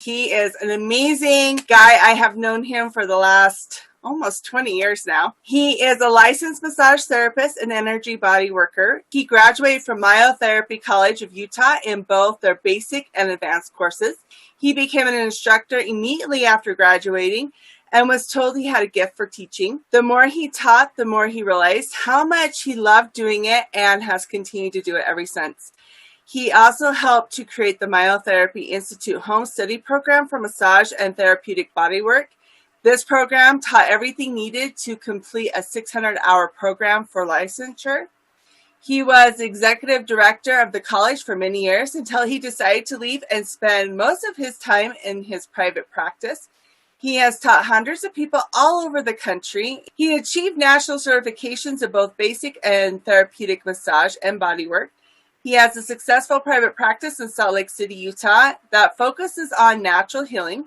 He is an amazing guy. I have known him for the last almost 20 years now. He is a licensed massage therapist and energy body worker. He graduated from Myotherapy College of Utah in both their basic and advanced courses. He became an instructor immediately after graduating and was told he had a gift for teaching. The more he taught, the more he realized how much he loved doing it and has continued to do it ever since. He also helped to create the Myotherapy Institute home study program for massage and therapeutic bodywork. This program taught everything needed to complete a 600-hour program for licensure. He was executive director of the college for many years until he decided to leave and spend most of his time in his private practice. He has taught hundreds of people all over the country. He achieved national certifications in both basic and therapeutic massage and bodywork. He has a successful private practice in Salt Lake City, Utah, that focuses on natural healing.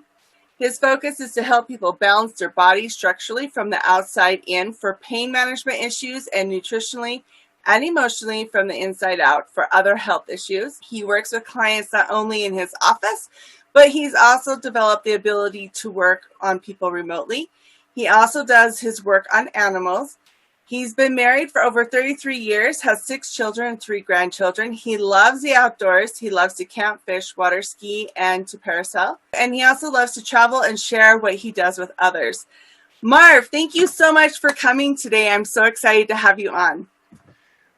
His focus is to help people balance their body structurally from the outside in for pain management issues and nutritionally and emotionally from the inside out for other health issues. He works with clients not only in his office, but he's also developed the ability to work on people remotely. He also does his work on animals. He's been married for over 33 years, has 6 children and 3 grandchildren. He loves the outdoors. He loves to camp, fish, water ski, and to parasail. And he also loves to travel and share what he does with others. Marv, thank you so much for coming today. I'm so excited to have you on.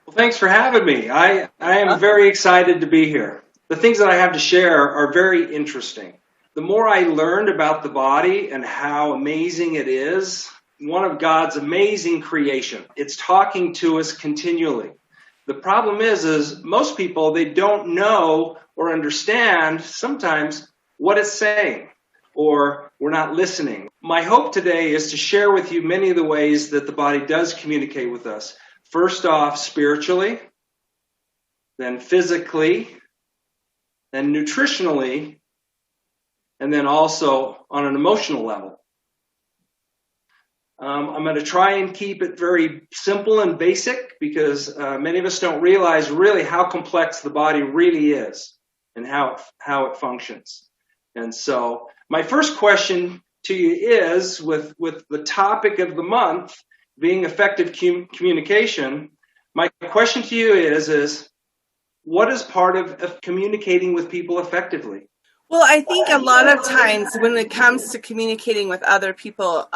Well, thanks for having me. I am very excited to be here. The things that I have to share are very interesting. The more I learned about the body and how amazing it is, one of God's amazing creation. It's talking to us continually. The problem is most people, they don't know or understand sometimes what it's saying, or we're not listening. My hope today is to share with you many of the ways that the body does communicate with us. First off, spiritually, then physically, then nutritionally, and then also on an emotional level. I'm going to try and keep it very simple and basic because many of us don't realize really how complex the body really is and how it functions. And so my first question to you is, with the topic of the month being effective communication, my question to you is what is part of communicating with people effectively? Well, I think a lot of times when it comes to communicating with other people,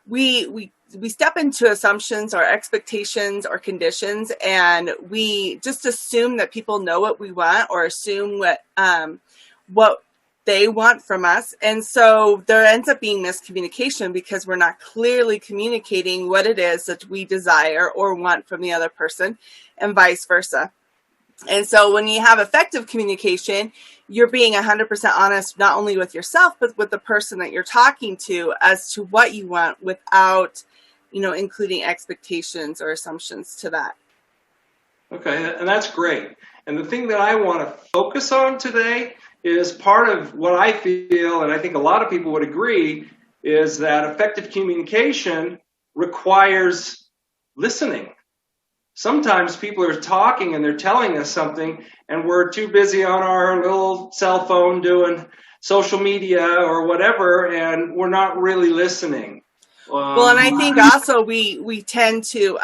we step into assumptions or expectations or conditions, and we just assume that people know what we want or assume what they want from us. And so there ends up being miscommunication because we're not clearly communicating what it is that we desire or want from the other person, and vice versa. And so when you have effective communication, you're being 100% honest, not only with yourself, but with the person that you're talking to as to what you want without, including expectations or assumptions to that. Okay, and that's great. And the thing that I want to focus on today is part of what I feel, and I think a lot of people would agree, is that effective communication requires listening. Sometimes people are talking and they're telling us something, and we're too busy on our little cell phone doing social media or whatever, and we're not really listening. Well, and I think also we tend to,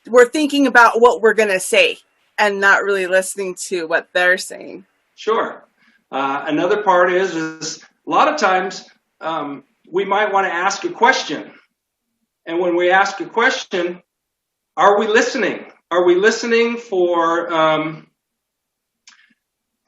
we're thinking about what we're going to say and not really listening to what they're saying. Sure. Another part is a lot of times we might want to ask a question. And when we ask a question, are we listening? Are we listening for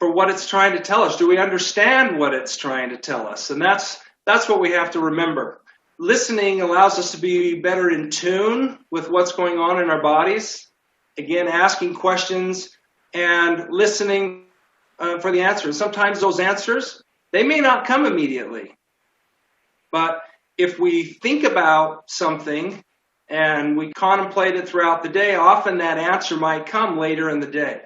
what it's trying to tell us? Do we understand what it's trying to tell us? And that's what we have to remember. Listening allows us to be better in tune with what's going on in our bodies. Again, asking questions and listening for the answers. Sometimes those answers, they may not come immediately. But if we think about something and we contemplate it throughout the day, often that answer might come later in the day.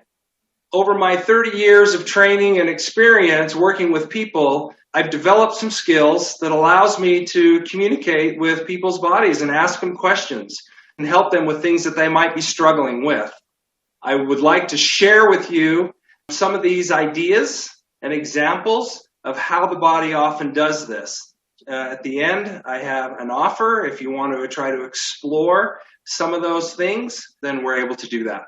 Over my 30 years of training and experience working with people, I've developed some skills that allows me to communicate with people's bodies and ask them questions and help them with things that they might be struggling with. I would like to share with you some of these ideas and examples of how the body often does this. At the end, I have an offer. If you want to try to explore some of those things, then we're able to do that.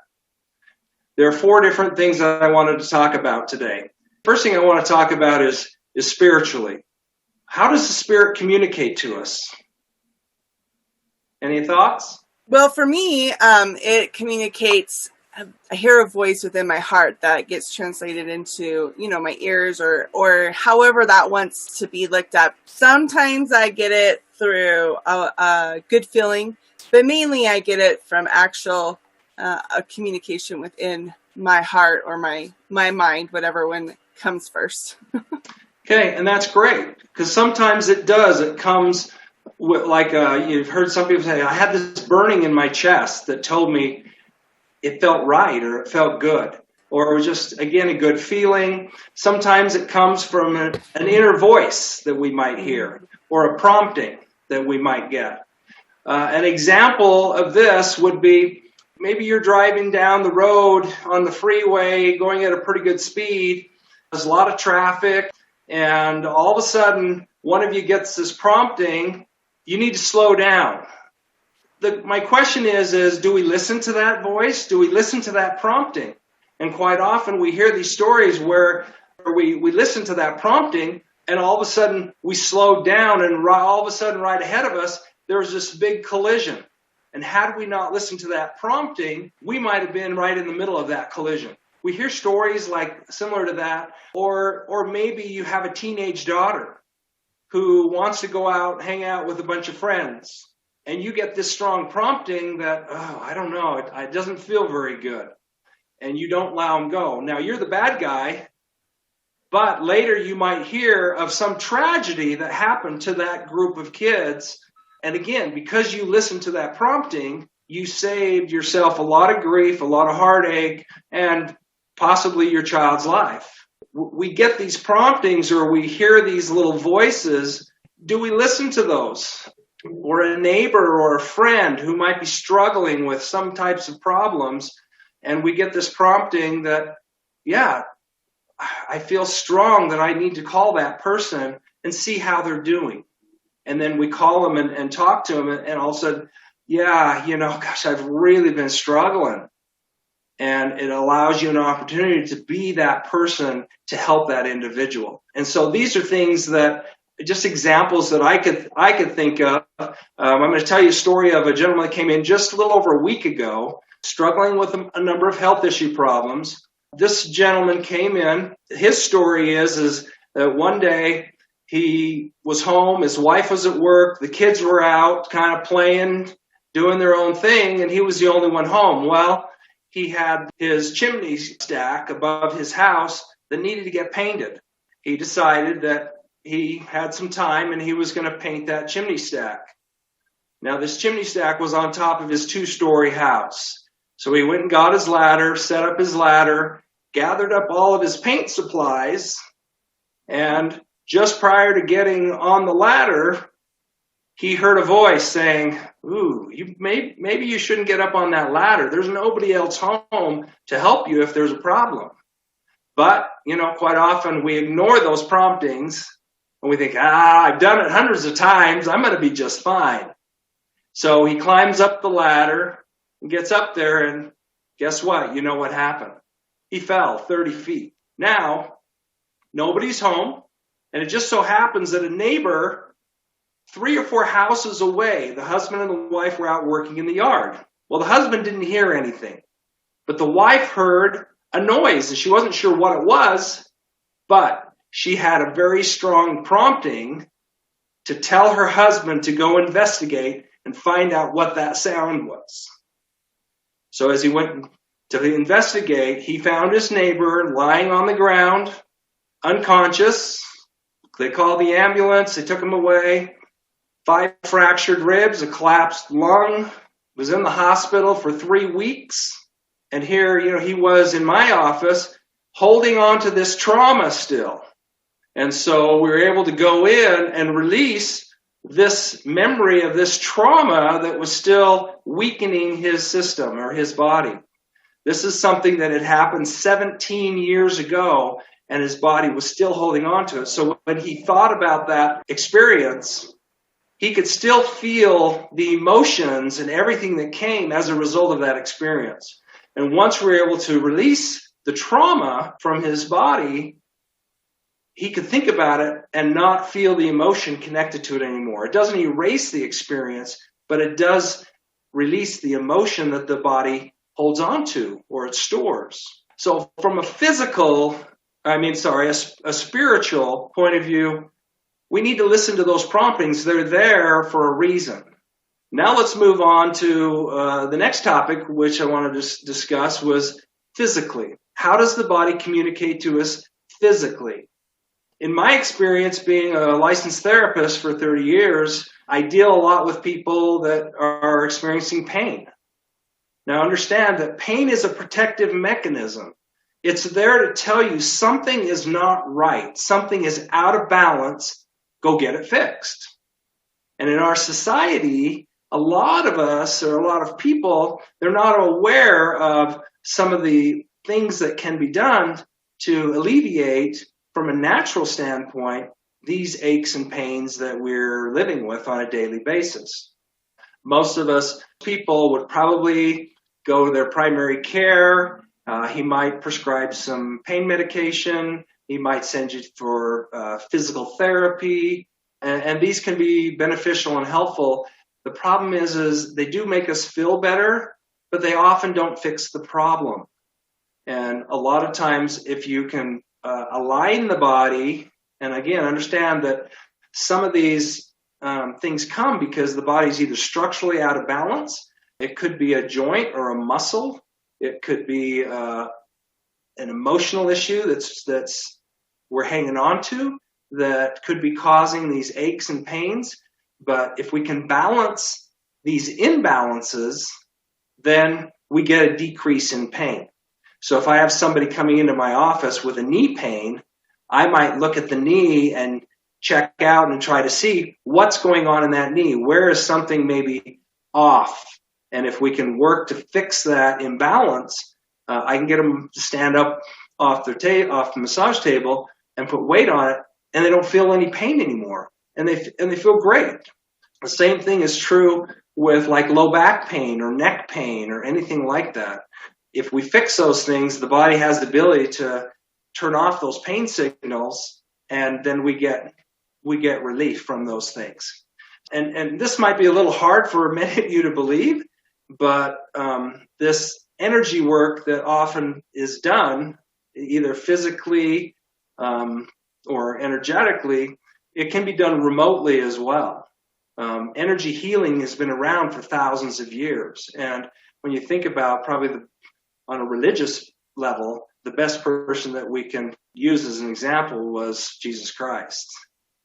There are 4 different things that I wanted to talk about today. First thing I want to talk about is spiritually. How does the Spirit communicate to us? Any thoughts? Well, for me, it communicates. I hear a voice within my heart that gets translated into, my ears or however that wants to be looked up. Sometimes I get it through a good feeling, but mainly I get it from actual a communication within my heart or my mind, whatever one comes first. Okay, and that's great, because sometimes it does. It comes with, like, you've heard some people say, I had this burning in my chest that told me it felt right or it felt good, or it was just, again, a good feeling. Sometimes it comes from an inner voice that we might hear or a prompting that we might get. An example of this would be maybe you're driving down the road on the freeway going at a pretty good speed. There's a lot of traffic, and all of a sudden one of you gets this prompting, you need to slow down. My question is do we listen to that voice? Do we listen to that prompting? And quite often we hear these stories where we listen to that prompting and all of a sudden we slow down, and all of a sudden right ahead of us there's this big collision. And had we not listened to that prompting, we might have been right in the middle of that collision. We hear stories like similar to that, or maybe you have a teenage daughter who wants to go out, hang out with a bunch of friends. And you get this strong prompting that, I don't know, it doesn't feel very good. And you don't allow them go. Now, you're the bad guy, but later you might hear of some tragedy that happened to that group of kids. And again, because you listened to that prompting, you saved yourself a lot of grief, a lot of heartache, and possibly your child's life. We get these promptings or we hear these little voices. Do we listen to those? Or a neighbor or a friend who might be struggling with some types of problems, and we get this prompting that, yeah, I feel strong that I need to call that person and see how they're doing. And then we call them and talk to them, and all of a sudden, yeah, gosh, I've really been struggling. And it allows you an opportunity to be that person to help that individual. And so these are things that, just examples that I could think of. I'm going to tell you a story of a gentleman that came in just a little over a week ago, struggling with a number of health issue problems. This gentleman came in. His story is that one day he was home, his wife was at work, the kids were out kind of playing, doing their own thing, and he was the only one home. Well, he had his chimney stack above his house that needed to get painted. He decided that he had some time and he was going to paint that chimney stack. Now, this chimney stack was on top of his 2-story house. So he went and got his ladder, set up his ladder, gathered up all of his paint supplies, and just prior to getting on the ladder, he heard a voice saying, ooh, maybe you shouldn't get up on that ladder. There's nobody else home to help you if there's a problem. But, quite often we ignore those promptings and we think, I've done it hundreds of times. I'm going to be just fine. So he climbs up the ladder and gets up there, and guess what? You know what happened? He fell 30 feet. Now, nobody's home, and it just so happens that a neighbor 3 or 4 houses away, the husband and the wife were out working in the yard. Well, the husband didn't hear anything, but the wife heard a noise, and she wasn't sure what it was, but she had a very strong prompting to tell her husband to go investigate and find out what that sound was. So as he went to investigate, he found his neighbor lying on the ground, unconscious. They called the ambulance. They took him away. 5 fractured ribs, a collapsed lung, was in the hospital for 3 weeks. And here, he was in my office holding on to this trauma still. And so we were able to go in and release this memory of this trauma that was still weakening his system or his body. This is something that had happened 17 years ago, and his body was still holding on to it. So when he thought about that experience, he could still feel the emotions and everything that came as a result of that experience. And once we were able to release the trauma from his body, he could think about it and not feel the emotion connected to it anymore. It doesn't erase the experience, but it does release the emotion that the body holds on to or it stores. So from a spiritual point of view, we need to listen to those promptings. They're there for a reason. Now let's move on to the next topic, which I wanted to discuss, was physically. How does the body communicate to us physically? In my experience, being a licensed therapist for 30 years, I deal a lot with people that are experiencing pain. Now understand that pain is a protective mechanism. It's there to tell you something is not right, something is out of balance, go get it fixed. And in our society, a lot of us, or a lot of people, they're not aware of some of the things that can be done to alleviate, from a natural standpoint, these aches and pains that we're living with on a daily basis. Most of us people would probably go to their primary care. He might prescribe some pain medication. He might send you for physical therapy. And these can be beneficial and helpful. The problem is they do make us feel better, but they often don't fix the problem. And a lot of times, if you can align the body, and again, understand that some of these things come because the body's either structurally out of balance. It could be a joint or a muscle. It could be an emotional issue that's we're hanging on to that could be causing these aches and pains. But if we can balance these imbalances, then we get a decrease in pain. So if I have somebody coming into my office with a knee pain, I might look at the knee and check out and try to see what's going on in that knee. Where is something maybe off? And if we can work to fix that imbalance, I can get them to stand up off the massage table and put weight on it, and they don't feel any pain anymore, and they feel great. The same thing is true with like low back pain or neck pain or anything like that. If we fix those things, the body has the ability to turn off those pain signals, and then we get relief from those things. And this might be a little hard for many of you to believe, but this energy work that often is done, either physically or energetically, it can be done remotely as well. Energy healing has been around for thousands of years. And when you think about on a religious level, the best person that we can use as an example was Jesus Christ.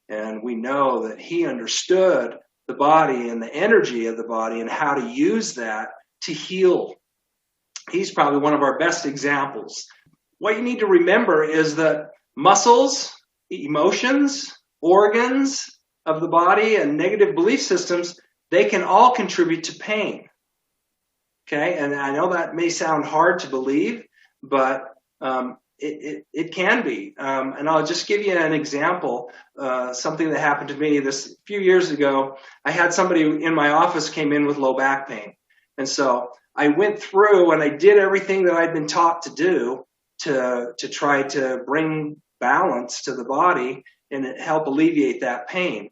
And we know that he understood the body and the energy of the body and how to use that to heal. He's probably one of our best examples. What you need to remember is that muscles, emotions, organs of the body, and negative belief systems, they can all contribute to pain. Okay, and I know that may sound hard to believe, but it can be. And I'll just give you an example, something that happened to me this few years ago. I had somebody in my office came in with low back pain. And so I went through and I did everything that I'd been taught to do to try to bring balance to the body and help alleviate that pain.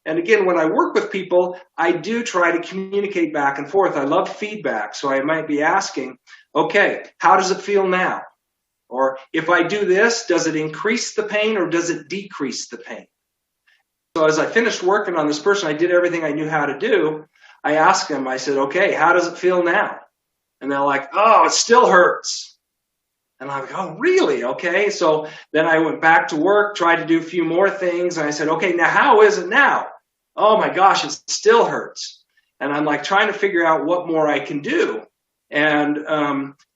And again, when I work with people, I do try to communicate back and forth. I love feedback. So I might be asking, okay, how does it feel now? Or if I do this, does it increase the pain or does it decrease the pain? So as I finished working on this person, I did everything I knew how to do. I asked them, I said, okay, how does it feel now? And they're like, oh, it still hurts. And I'm like, oh, really? Okay. So then I went back to work, tried to do a few more things. And I said, okay, now how is it now? Oh my gosh, it still hurts. And I'm like trying to figure out what more I can do. And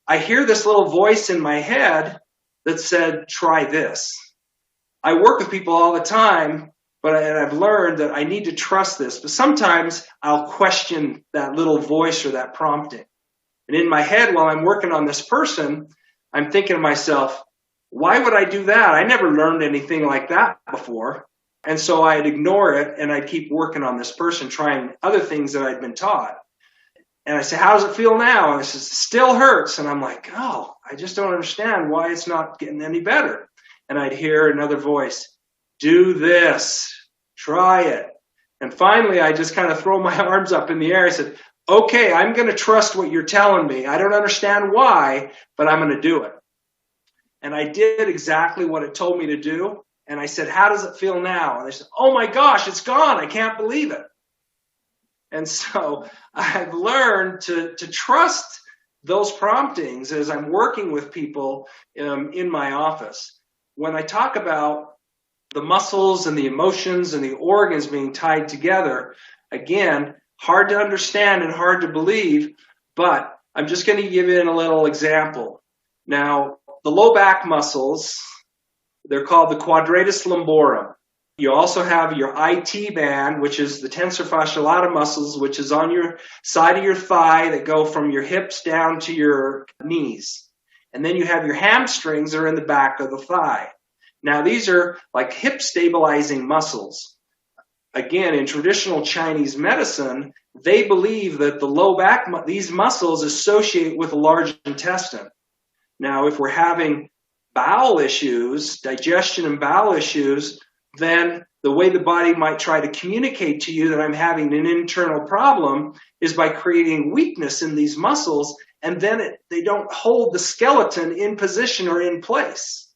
I hear this little voice in my head that said, try this. I work with people all the time, but I've learned that I need to trust this. But sometimes I'll question that little voice or that prompting. And in my head, while I'm working on this person, I'm thinking to myself, why would I do that? I never learned anything like that before. And so I'd ignore it and I'd keep working on this person, trying other things that I'd been taught. And I say, how does it feel now? And it says, it still hurts. And I'm like, oh, I just don't understand why it's not getting any better. And I'd hear another voice, do this, try it. And finally, I just kind of throw my arms up in the air. I said, okay, I'm going to trust what you're telling me. I don't understand why, but I'm going to do it. And I did exactly what it told me to do. And I said, how does it feel now? And they said, oh my gosh, it's gone. I can't believe it. And so I've learned to trust those promptings as I'm working with people in my office. When I talk about the muscles and the emotions and the organs being tied together, again, hard to understand and hard to believe, but I'm just going to give you a little example. Now, the low back muscles, they're called the quadratus lumborum. You also have your IT band, which is the tensor fasciolata muscles, which is on your side of your thigh that go from your hips down to your knees. And then you have your hamstrings that are in the back of the thigh. Now, these are like hip stabilizing muscles. Again, in traditional Chinese medicine, they believe that the low back, these muscles associate with the large intestine. Now, if we're having bowel issues, digestion and bowel issues, then the way the body might try to communicate to you that I'm having an internal problem is by creating weakness in these muscles, and then they don't hold the skeleton in position or in place.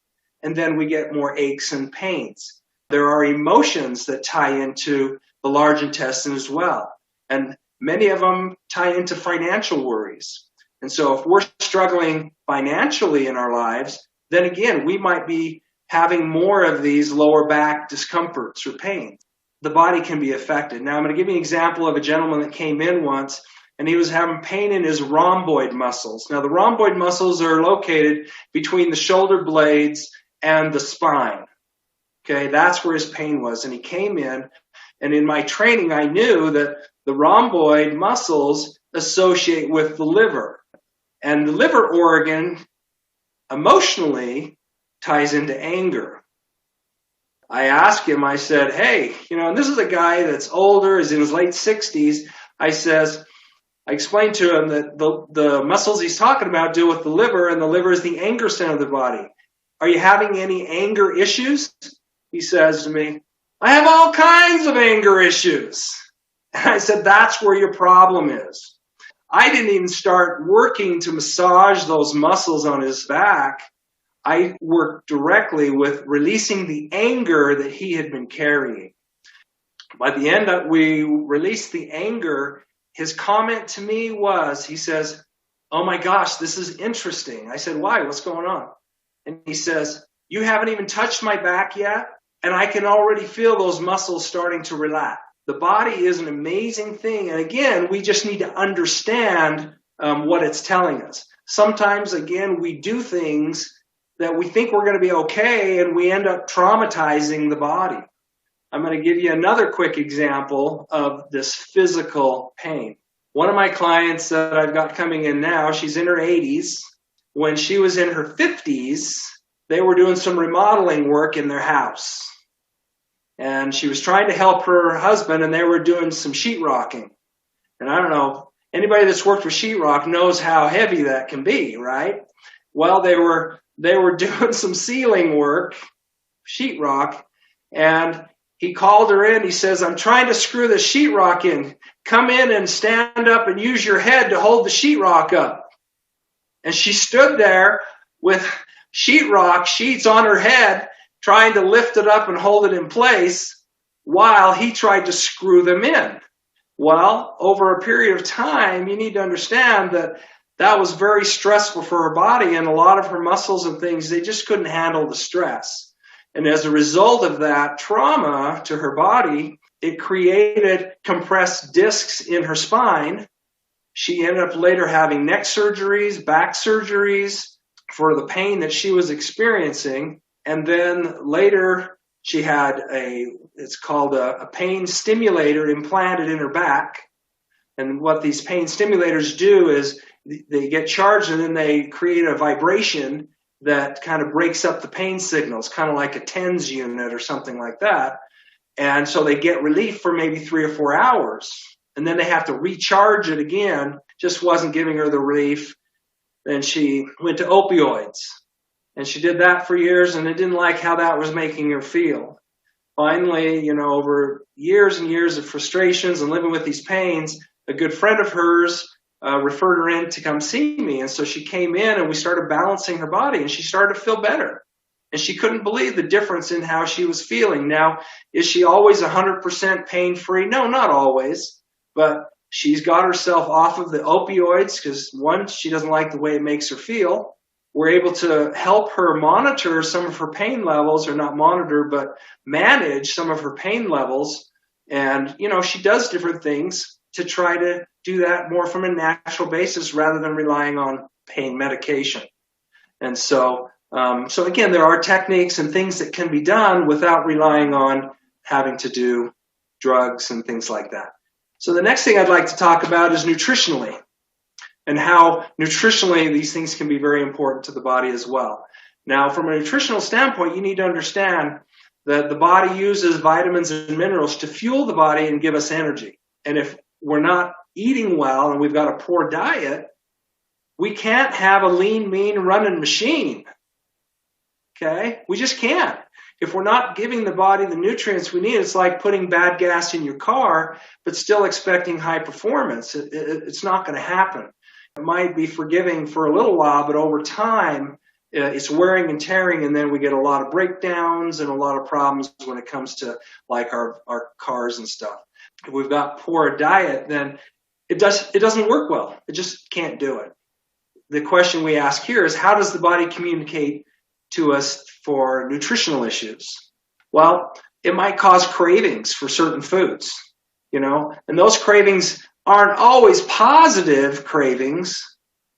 And then we get more aches and pains. There are emotions that tie into the large intestine as well. And many of them tie into financial worries. And so if we're struggling financially in our lives, then again, we might be having more of these lower back discomforts or pains. The body can be affected. Now, I'm going to give you an example of a gentleman that came in once, and he was having pain in his rhomboid muscles. Now, the rhomboid muscles are located between the shoulder blades and the spine. Okay, that's where his pain was. And he came in, and in my training, I knew that the rhomboid muscles associate with the liver. And the liver organ emotionally ties into anger. I asked him, I said, hey, and this is a guy that's older, is in his late 60s. I explained to him that the muscles he's talking about deal with the liver, and the liver is the anger center of the body. Are you having any anger issues? He says to me, I have all kinds of anger issues. And I said, that's where your problem is. I didn't even start working to massage those muscles on his back. I worked directly with releasing the anger that he had been carrying. By the end that we released the anger, his comment to me was, he says, oh my gosh, this is interesting. I said, why? What's going on? And he says, you haven't even touched my back yet, and I can already feel those muscles starting to relax. The body is an amazing thing. And again, we just need to understand what it's telling us. Sometimes, again, we do things that we think we're going to be okay, and we end up traumatizing the body. I'm going to give you another quick example of this physical pain. One of my clients that I've got coming in now, she's in her 80s. When she was in her 50s, they were doing some remodeling work in their house. And she was trying to help her husband, and they were doing some sheetrocking. And I don't know, anybody that's worked with sheetrock knows how heavy that can be, right? Well, they were doing some ceiling work, sheetrock, and he called her in. He says, I'm trying to screw the sheetrock in. Come in and stand up and use your head to hold the sheetrock up. And she stood there with sheetrock sheets on her head, trying to lift it up and hold it in place while he tried to screw them in. Well, over a period of time, you need to understand that that was very stressful for her body, and a lot of her muscles and things, they just couldn't handle the stress. And as a result of that trauma to her body, it created compressed discs in her spine. She ended up later having neck surgeries, back surgeries for the pain that she was experiencing. And then later she had it's called a pain stimulator implanted in her back. And what these pain stimulators do is they get charged, and then they create a vibration, that kind of breaks up the pain signals, kind of like a TENS unit or something like that. And so they get relief for maybe 3 or 4 hours. And then they have to recharge it again. Just wasn't giving her the relief. Then she went to opioids. And she did that for years, and it didn't like how that was making her feel. Finally, over years and years of frustrations and living with these pains, a good friend of hers referred her in to come see me. And so she came in, and we started balancing her body, and she started to feel better. And she couldn't believe the difference in how she was feeling. Now, is she always 100% pain-free? No, not always. But she's got herself off of the opioids because, one, she doesn't like the way it makes her feel. We're able to help her monitor some of her pain levels, or not monitor, but manage some of her pain levels. And, she does different things to try to do that more from a natural basis rather than relying on pain medication. And so again, there are techniques and things that can be done without relying on having to do drugs and things like that. So the next thing I'd like to talk about is nutritionally, and how nutritionally these things can be very important to the body as well. Now, from a nutritional standpoint, you need to understand that the body uses vitamins and minerals to fuel the body and give us energy. And if we're not eating well and we've got a poor diet, we can't have a lean, mean running machine. Okay? We just can't. If we're not giving the body the nutrients we need, it's like putting bad gas in your car, but still expecting high performance. It's not going to happen. It might be forgiving for a little while, but over time, it's wearing and tearing, and then we get a lot of breakdowns and a lot of problems when it comes to like our cars and stuff. If we've got poor diet, then it doesn't work well. It just can't do it. The question we ask here is, how does the body communicate to us for nutritional issues? Well, it might cause cravings for certain foods, and those cravings aren't always positive cravings.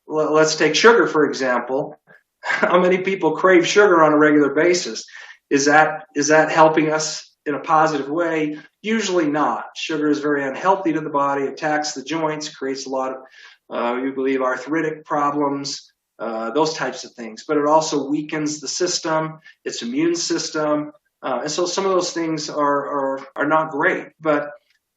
Let's take sugar, for example. How many people crave sugar on a regular basis? Is that helping us in a positive way? Usually not. Sugar is very unhealthy to the body, attacks the joints, creates a lot of, we believe, arthritic problems, those types of things. But it also weakens the system, its immune system. And so some of those things are not great. But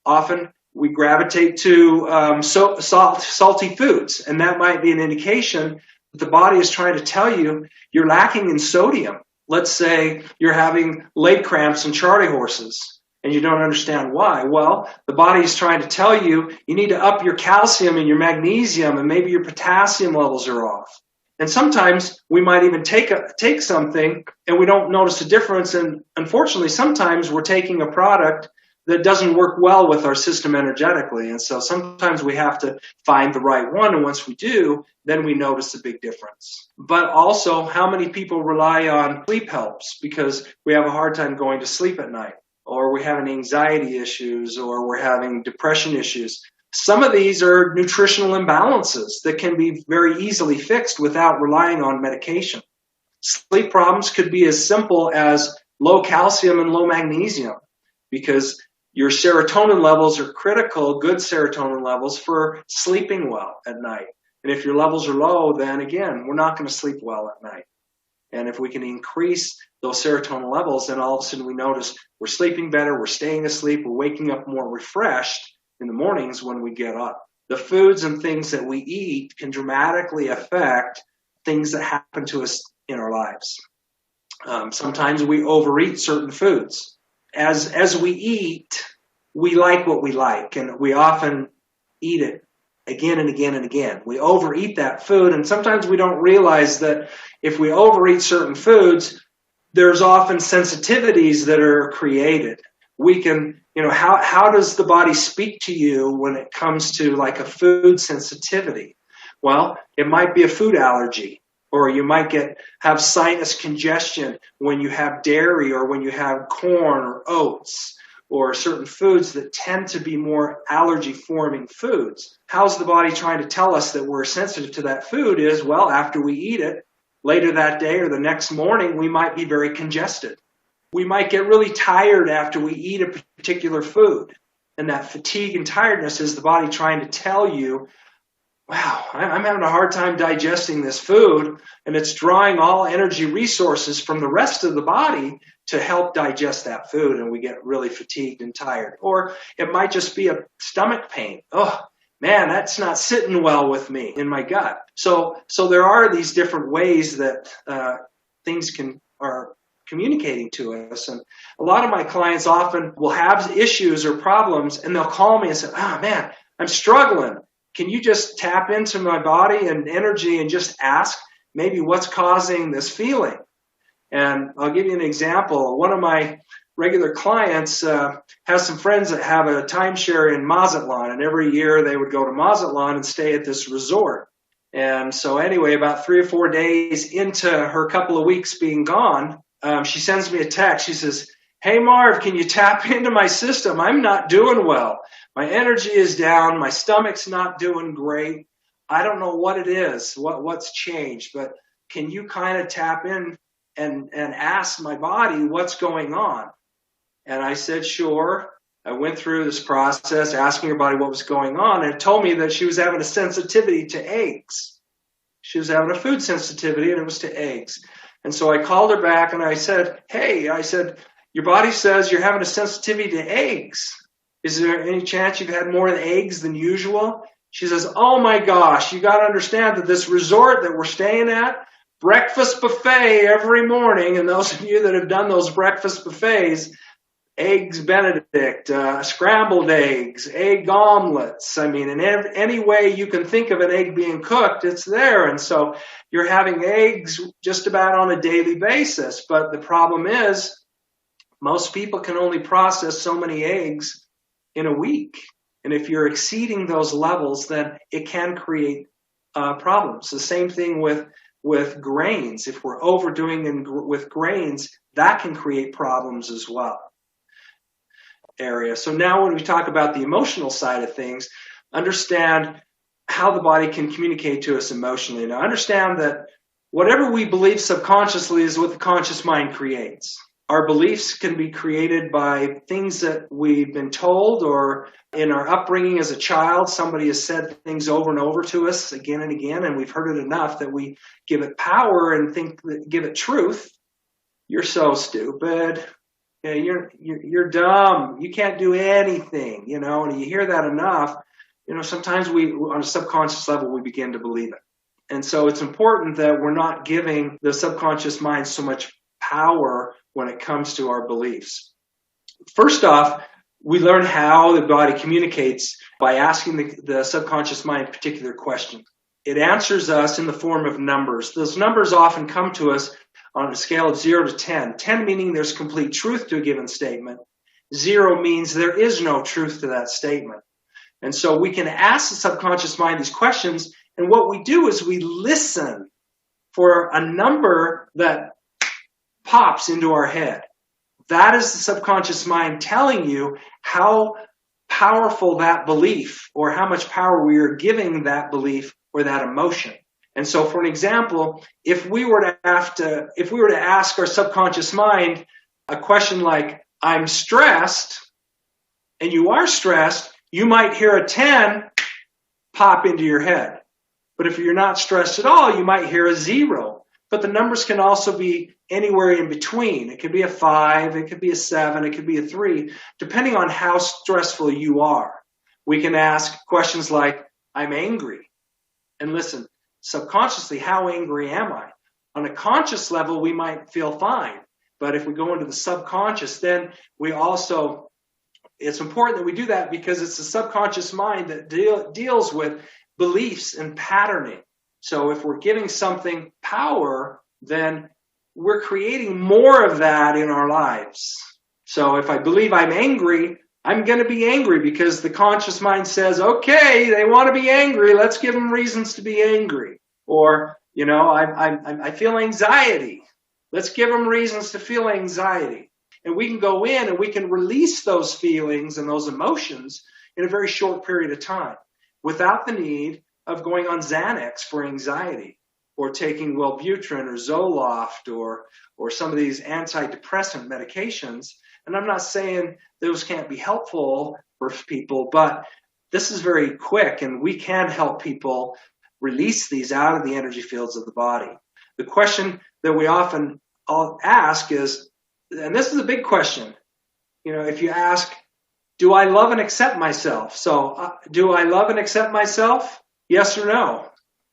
often we gravitate to salty foods, and that might be an indication that the body is trying to tell you you're lacking in sodium. Let's say you're having leg cramps and charley horses, and you don't understand why. Well, the body is trying to tell you need to up your calcium and your magnesium, and maybe your potassium levels are off. And sometimes we might even take something and we don't notice a difference. And unfortunately, sometimes we're taking a product that doesn't work well with our system energetically. And so sometimes we have to find the right one. And once we do, then we notice a big difference. But also, how many people rely on sleep helps because we have a hard time going to sleep at night, or we're having anxiety issues, or we're having depression issues? Some of these are nutritional imbalances that can be very easily fixed without relying on medication. Sleep problems could be as simple as low calcium and low magnesium, because your serotonin levels are critical, good serotonin levels, for sleeping well at night. And if your levels are low, then again, we're not going to sleep well at night. And if we can increase those serotonin levels, then all of a sudden we notice we're sleeping better, we're staying asleep, we're waking up more refreshed in the mornings when we get up. The foods and things that we eat can dramatically affect things that happen to us in our lives. Sometimes we overeat certain foods. As we eat, we like what we like, and we often eat it again and again and again. We overeat that food, and sometimes we don't realize that if we overeat certain foods, there's often sensitivities that are created. We can, how does the body speak to you when it comes to like a food sensitivity? Well, it might be a food allergy. Or you might have sinus congestion when you have dairy, or when you have corn or oats, or certain foods that tend to be more allergy-forming foods. How's the body trying to tell us that we're sensitive to that food is, well, after we eat it, later that day or the next morning, we might be very congested. We might get really tired after we eat a particular food. And that fatigue and tiredness is the body trying to tell you, wow, I'm having a hard time digesting this food, and it's drawing all energy resources from the rest of the body to help digest that food, and we get really fatigued and tired. Or it might just be a stomach pain. Oh, man, that's not sitting well with me in my gut. So there are these different ways that things are communicating to us. And a lot of my clients often will have issues or problems, and they'll call me and say, oh, man, I'm struggling. Can you just tap into my body and energy and just ask maybe what's causing this feeling? And I'll give you an example. One of my regular clients has some friends that have a timeshare in Mazatlan, and every year they would go to Mazatlan and stay at this resort. And so anyway, about 3 or 4 days into her couple of weeks being gone, she sends me a text. She says, hey, Marv, can you tap into my system? I'm not doing well. My energy is down. My stomach's not doing great. I don't know what it is, what's changed, but can you kind of tap in and ask my body what's going on? And I said, sure. I went through this process, asking her body what was going on, and it told me that she was having a sensitivity to eggs. She was having a food sensitivity, and it was to eggs. And so I called her back, and I said, hey, your body says you're having a sensitivity to eggs. Is there any chance you've had more eggs than usual? She says, oh my gosh, you got to understand that this resort that we're staying at, breakfast buffet every morning, and those of you that have done those breakfast buffets, eggs Benedict, scrambled eggs, egg omelets. I mean, in any way you can think of an egg being cooked, it's there. And so you're having eggs just about on a daily basis. But the problem is most people can only process so many eggs in a week. And if you're exceeding those levels, then it can create problems. The same thing with grains. If we're overdoing with grains, that can create problems as well. So now when we talk about the emotional side of things, understand how the body can communicate to us emotionally. Now understand that whatever we believe subconsciously is what the conscious mind creates. Our beliefs can be created by things that we've been told, or in our upbringing as a child, somebody has said things over and over to us again and again, and we've heard it enough that we give it power and give it truth. You're so stupid. You're dumb. You can't do anything, and you hear that enough, sometimes on a subconscious level, we begin to believe it. And so it's important that we're not giving the subconscious mind so much power when it comes to our beliefs. First off, we learn how the body communicates by asking the subconscious mind a particular question. It answers us in the form of numbers. Those numbers often come to us on a scale of 0 to 10. 10 meaning there's complete truth to a given statement. 0 means there is no truth to that statement. And so we can ask the subconscious mind these questions, and what we do is we listen for a number that pops into our head. That is the subconscious mind telling you how powerful that belief, or how much power we are giving that belief or that emotion. And so, for an example, if we were to ask our subconscious mind a question like, I'm stressed, and you are stressed, you might hear a 10 pop into your head. But if you're not stressed at all, you might hear a 0. But the numbers can also be anywhere in between. It could be a 5, it could be a 7, it could be a 3, depending on how stressful you are. We can ask questions like, I'm angry. And listen, subconsciously, how angry am I? On a conscious level, we might feel fine. But if we go into the subconscious, then it's important that we do that, because it's the subconscious mind that deals with beliefs and patterning. So if we're giving something power, then we're creating more of that in our lives. So if I believe I'm angry, I'm going to be angry because the conscious mind says, okay, they want to be angry. Let's give them reasons to be angry. Or, I feel anxiety. Let's give them reasons to feel anxiety. And we can go in and we can release those feelings and those emotions in a very short period of time without the need of going on Xanax for anxiety, or taking Wellbutrin or Zoloft or some of these antidepressant medications. And I'm not saying those can't be helpful for people, but this is very quick, and we can help people release these out of the energy fields of the body. The question that we often ask is, and this is a big question, if you ask, do I love and accept myself? So do I love and accept myself? Yes or no?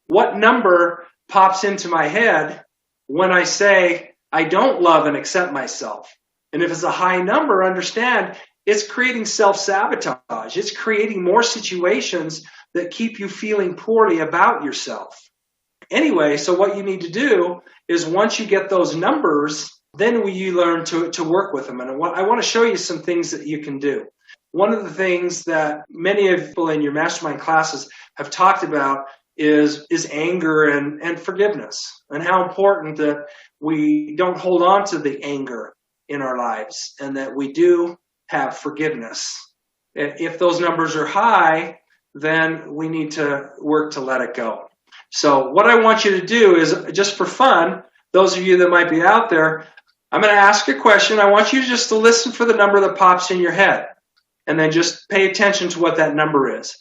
What number pops into my head when I say I don't love and accept myself? And if it's a high number, understand it's creating self-sabotage. It's creating more situations that keep you feeling poorly about yourself. Anyway, so what you need to do is once you get those numbers, then you learn to work with them. And I want to show you some things that you can do. One of the things that many of people in your mastermind classes have talked about is anger and forgiveness, and how important that we don't hold on to the anger in our lives, and that we do have forgiveness. If those numbers are high, then we need to work to let it go. So what I want you to do is, just for fun, those of you that might be out there, I'm going to ask a question. I want you just to listen for the number that pops in your head, and then just pay attention to what that number is.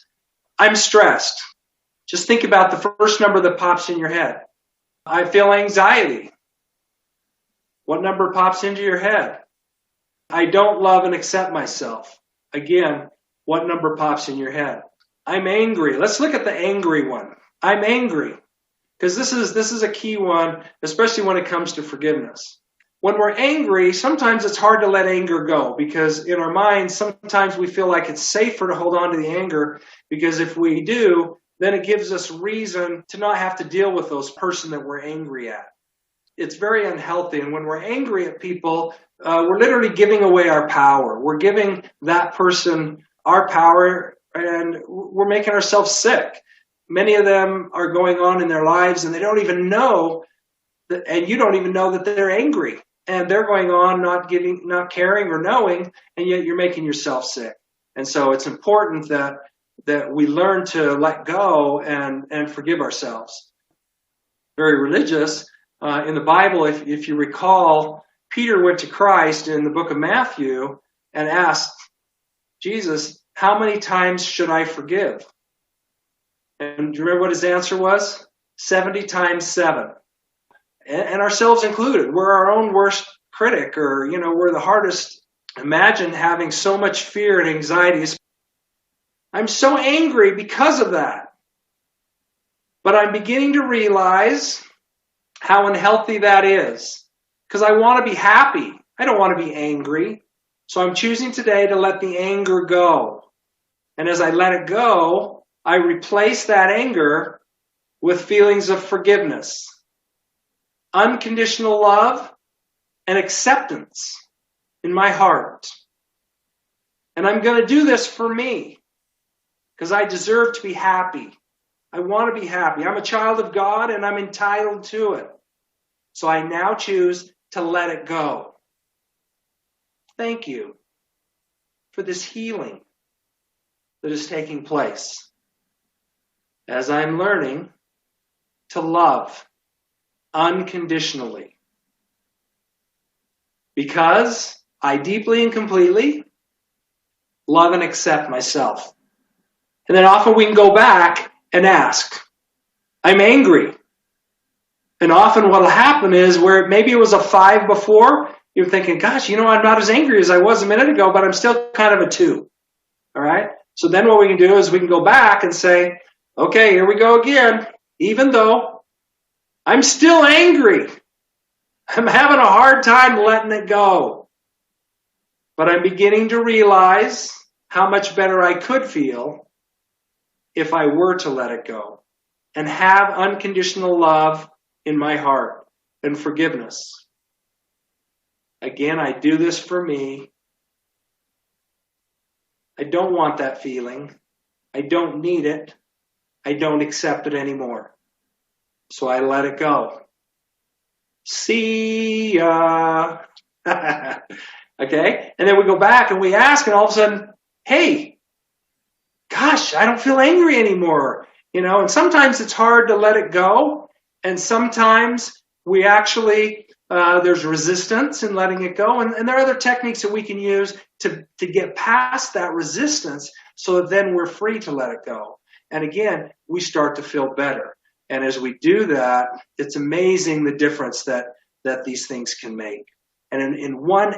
I'm stressed. Just think about the first number that pops in your head. I feel anxiety. What number pops into your head? I don't love and accept myself. Again, what number pops in your head? I'm angry. Let's look at the angry one. I'm angry. Because this is a key one, especially when it comes to forgiveness. When we're angry, sometimes it's hard to let anger go, because in our minds, sometimes we feel like it's safer to hold on to the anger, because if we do, then it gives us reason to not have to deal with those person that we're angry at. It's very unhealthy. And when we're angry at people, we're literally giving away our power. We're giving that person our power, and we're making ourselves sick. Many of them are going on in their lives, and they don't even know that, and you don't even know that they're angry. And they're going on not caring or knowing, and yet you're making yourself sick. And so it's important that we learn to let go and forgive ourselves. Very religious. In the Bible, if you recall, Peter went to Christ in the book of Matthew and asked Jesus, how many times should I forgive? And do you remember what his answer was? 70 times 7. And ourselves included. We're our own worst critic, or, we're the hardest. Imagine having so much fear and anxiety. I'm so angry because of that. But I'm beginning to realize how unhealthy that is, because I want to be happy. I don't want to be angry. So I'm choosing today to let the anger go. And as I let it go, I replace that anger with feelings of forgiveness, unconditional love, and acceptance in my heart. And I'm going to do this for me, because I deserve to be happy. I want to be happy. I'm a child of God, and I'm entitled to it. So I now choose to let it go. Thank you for this healing that is taking place as I'm learning to love unconditionally, because I deeply and completely love and accept myself. And then often we can go back and ask, I'm angry. And often what will happen is, where maybe it was a 5 before, you're thinking, gosh, I'm not as angry as I was a minute ago, but I'm still kind of a 2. All right? So then what we can do is we can go back and say, okay, here we go again. Even though I'm still angry, I'm having a hard time letting it go. But I'm beginning to realize how much better I could feel if I were to let it go and have unconditional love in my heart and forgiveness. Again, I do this for me. I don't want that feeling. I don't need it. I don't accept it anymore. So I let it go. See ya. Okay? And then we go back and we ask, and all of a sudden, hey, gosh, I don't feel angry anymore. And sometimes it's hard to let it go. And sometimes we actually, there's resistance in letting it go. And there are other techniques that we can use to get past that resistance so that then we're free to let it go. And again, we start to feel better. And as we do that, it's amazing the difference that these things can make. And in 1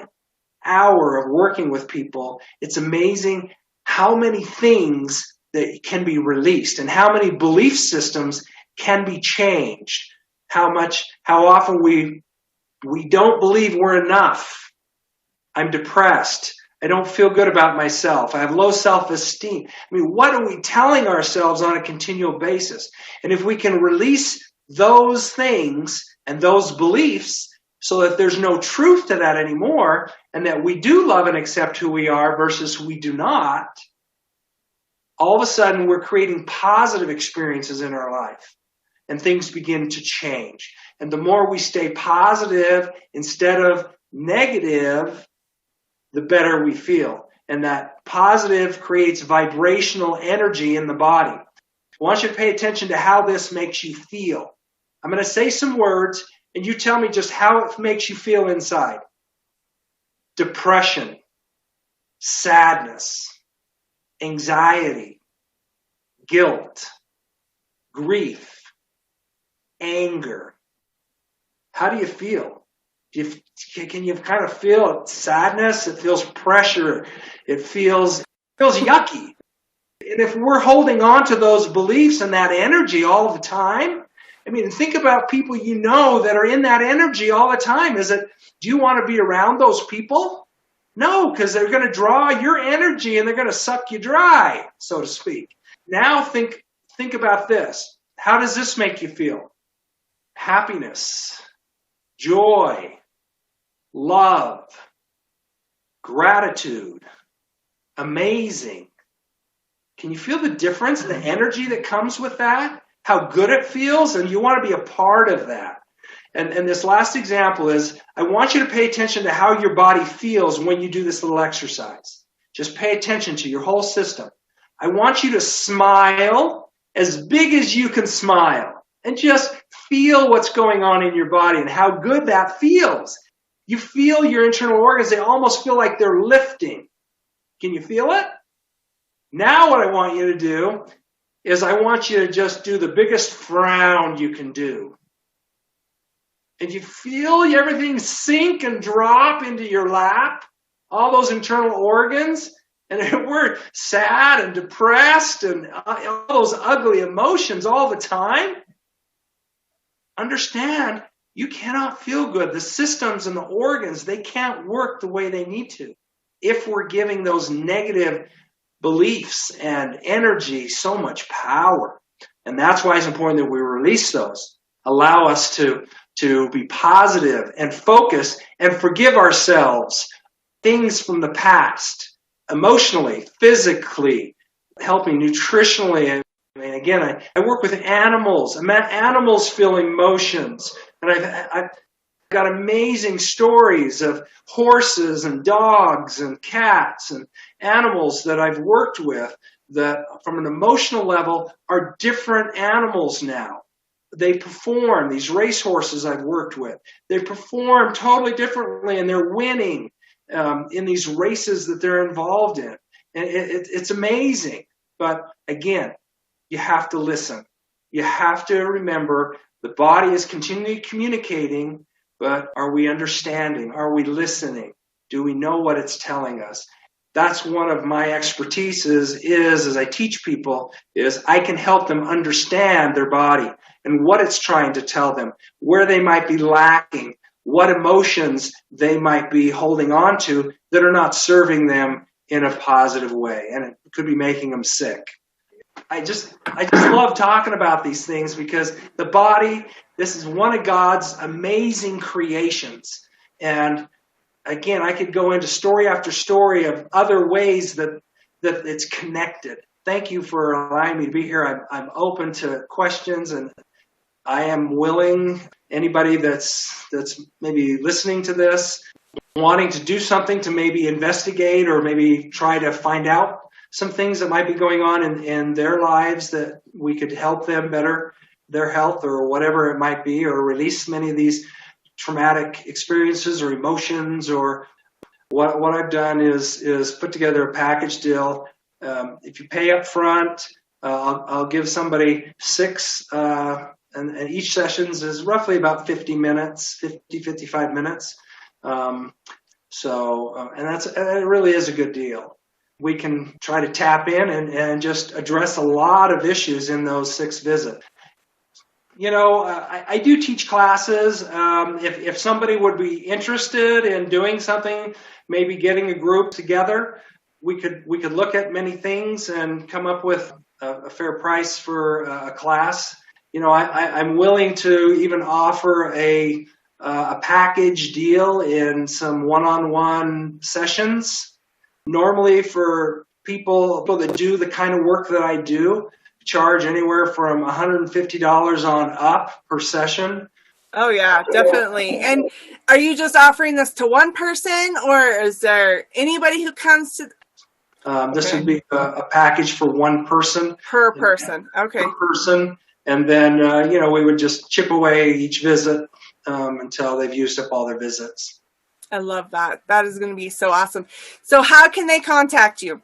hour of working with people, it's amazing how many things that can be released and how many belief systems can be changed. How often we don't believe we're enough. I'm depressed. I don't feel good about myself. I have low self-esteem. I mean, what are we telling ourselves on a continual basis? And if we can release those things and those beliefs so that there's no truth to that anymore, and that we do love and accept who we are versus we do not, all of a sudden we're creating positive experiences in our life and things begin to change. And the more we stay positive instead of negative, the better we feel. And that positive creates vibrational energy in the body. I want you to pay attention to how this makes you feel. I'm going to say some words, and you tell me just how it makes you feel inside. Depression, sadness, anxiety, guilt, grief, anger. How do you feel? Can you kind of feel sadness? It feels pressure. It feels yucky. And if we're holding on to those beliefs and that energy all the time, I mean, think about people you know that are in that energy all the time. Do you want to be around those people? No, because they're going to draw your energy and they're going to suck you dry, so to speak. Now think about this. How does this make you feel? Happiness, joy, love, gratitude, amazing. Can you feel the difference, the energy that comes with that? How good it feels? And you want to be a part of that. And this last example is, I want you to pay attention to how your body feels when you do this little exercise. Just pay attention to your whole system. I want you to smile as big as you can smile and just feel what's going on in your body and how good that feels. You feel your internal organs, they almost feel like they're lifting. Can you feel it? Now what I want you to do is I want you to just do the biggest frown you can do. And you feel everything sink and drop into your lap, all those internal organs, and we're sad and depressed and all those ugly emotions all the time. Understand, you cannot feel good. The systems and the organs, they can't work the way they need to if we're giving those negative beliefs and energy so much power. And that's why it's important that we release those. Allow us to be positive and focus and forgive ourselves things from the past, emotionally, physically, helping nutritionally. I mean, again, I work with animals. I met animals feel emotions. And I've got amazing stories of horses and dogs and cats and animals that I've worked with that from an emotional level are different animals now. They perform, these racehorses I've worked with, they perform totally differently and they're winning in these races that they're involved in. And it's amazing. But again, you have to listen. You have to remember the body is continually communicating, but are we understanding? Are we listening? Do we know what it's telling us? That's one of my expertises is as I teach people, is I can help them understand their body and what it's trying to tell them, where they might be lacking, what emotions they might be holding on to that are not serving them in a positive way, and it could be making them sick. I just love talking about these things because the body, this is one of God's amazing creations. And again, I could go into story after story of other ways that it's connected. Thank you for allowing me to be here. I'm open to questions, and I am willing, anybody that's maybe listening to this, wanting to do something to maybe investigate or maybe try to find out some things that might be going on in their lives that we could help them better, their health or whatever it might be, or release many of these traumatic experiences or emotions or what I've done is put together a package deal. If you pay up front, I'll give somebody 6, and each sessions is roughly about 55 minutes. And it really is a good deal. We can try to tap in and just address a lot of issues in those 6 visits. I do teach classes. If somebody would be interested in doing something, maybe getting a group together, we could look at many things and come up with a fair price for a class. I'm willing to even offer a package deal in some one-on-one sessions. Normally for people that do the kind of work that I do, charge anywhere from $150 on up per session. Oh, yeah, definitely. And are you just offering this to one person, or is there anybody who comes to? This would be a package for one person. Per person. Okay. Per person. And then, we would just chip away each visit until they've used up all their visits. I love that. That is going to be so awesome. So how can they contact you?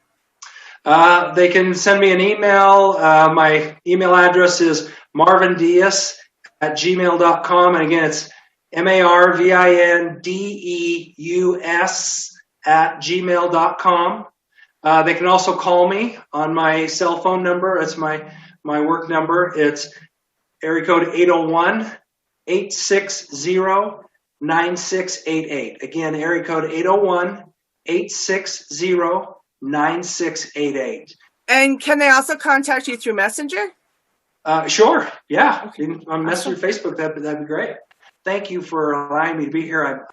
They can send me an email. My email address is marvindeus@gmail.com. And again, it's marvindeus@gmail.com. They can also call me on my cell phone number. It's my work number. It's area code 801-860-9688. Again, area code 801-860-9688. And can they also contact you through Messenger? Sure. Yeah. Okay. On Messenger, Facebook, that'd be great. Thank you for allowing me to be here.